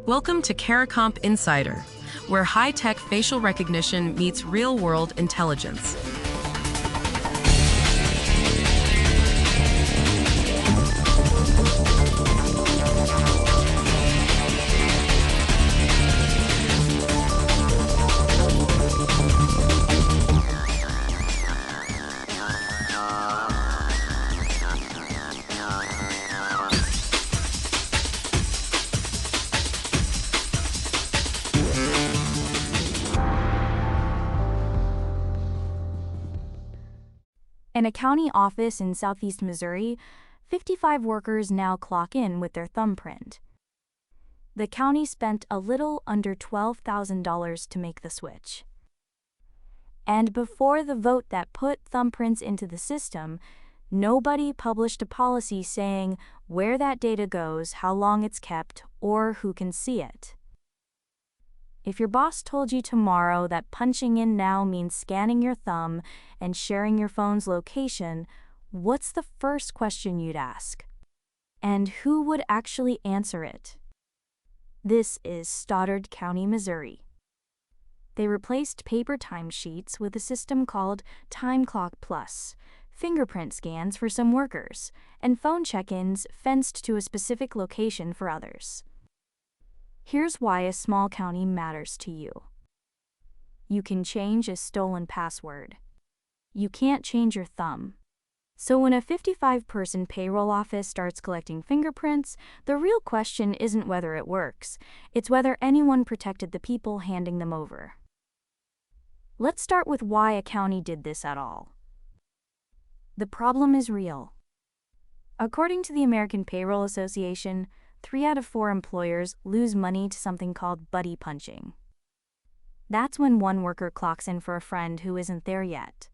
Welcome to CARICOMP Insider, where high-tech facial recognition meets real-world intelligence. In a county office in southeast Missouri, 55 workers now clock in with their thumbprint. The county spent a little under $12,000 to make the switch. And before the vote that put thumbprints into the system, nobody published a policy saying where that data goes, how long it's kept, or who can see it. If your boss told you tomorrow that punching in now means scanning your thumb and sharing your phone's location, what's the first question you'd ask? And who would actually answer it? This is Stoddard County, Missouri. They replaced paper timesheets with a system called Time Clock Plus, fingerprint scans for some workers, and phone check-ins fenced to a specific location for others. Here's why a small county matters to you. You can change a stolen password. You can't change your thumb. So when a 55-person payroll office starts collecting fingerprints, the real question isn't whether it works, it's whether anyone protected the people handing them over. Let's start with why a county did this at all. The problem is real. According to the American Payroll Association, 3 out of 4 employers lose money to something called buddy punching. That's when one worker clocks in for a friend who isn't there yet.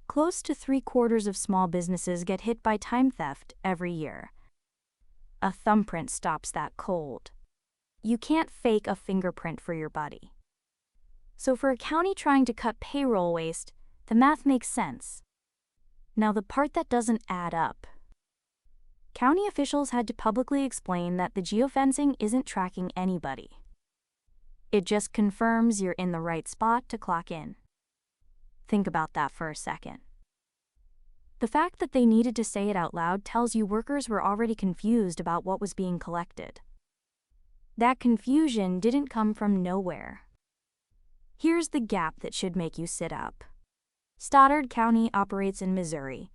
Close to 3/4 of small businesses get hit by time theft every year. A thumbprint stops that cold. You can't fake a fingerprint for your buddy. So for a county trying to cut payroll waste, the math makes sense. Now the part that doesn't add up. County officials had to publicly explain that the geofencing isn't tracking anybody. It just confirms you're in the right spot to clock in. Think about that for a second. The fact that they needed to say it out loud tells you workers were already confused about what was being collected. That confusion didn't come from nowhere. Here's the gap that should make you sit up. Stoddard County operates in Missouri,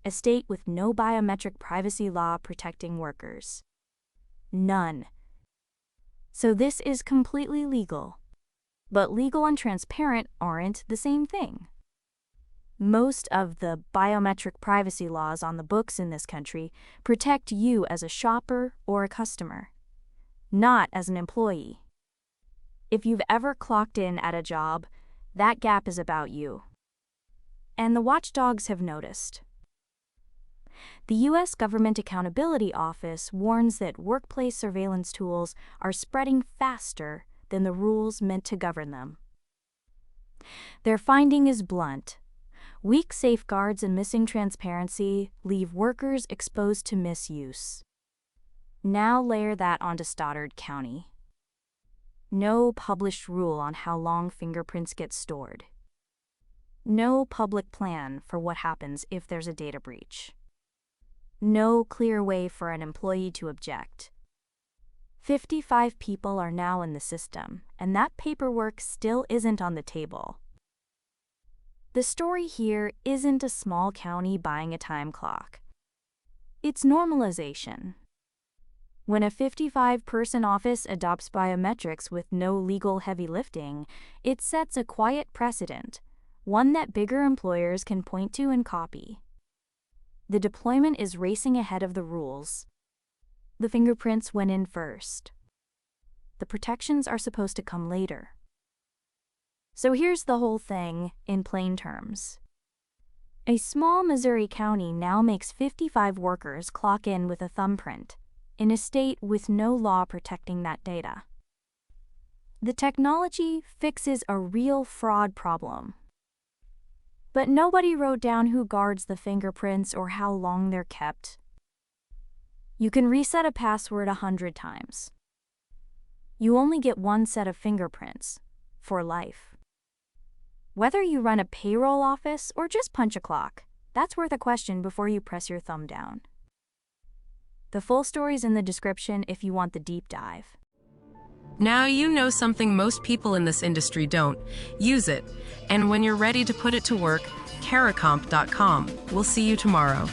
a state with no biometric privacy law protecting workers. None. So this is completely legal. But legal and transparent aren't the same thing. Most of the biometric privacy laws on the books in this country protect you as a shopper or a customer, not as an employee. If you've ever clocked in at a job, that gap is about you. And the watchdogs have noticed. The U.S. Government Accountability Office warns that workplace surveillance tools are spreading faster than the rules meant to govern them. Their finding is blunt. Weak safeguards and missing transparency leave workers exposed to misuse. Now layer that onto Stoddard County. No published rule on how long fingerprints get stored. No public plan for what happens if there's a data breach. No clear way for an employee to object. 55 people are now in the system, and that paperwork still isn't on the table. The story here isn't a small county buying a time clock. It's normalization. When a 55-person office adopts biometrics with no legal heavy lifting, it sets a quiet precedent, one that bigger employers can point to and copy. The deployment is racing ahead of the rules. The fingerprints went in first. The protections are supposed to come later. So here's the whole thing in plain terms. A small Missouri county now makes 55 workers clock in with a thumbprint, in a state with no law protecting that data. The technology fixes a real fraud problem. But nobody wrote down who guards the fingerprints or how long they're kept. You can reset a password 100 times. You only get one set of fingerprints for life. Whether you run a payroll office or just punch a clock, that's worth a question before you press your thumb down. The full story's in the description if you want the deep dive. Now you know something most people in this industry don't. Use it. And when you're ready to put it to work, caracomp.com. We'll see you tomorrow.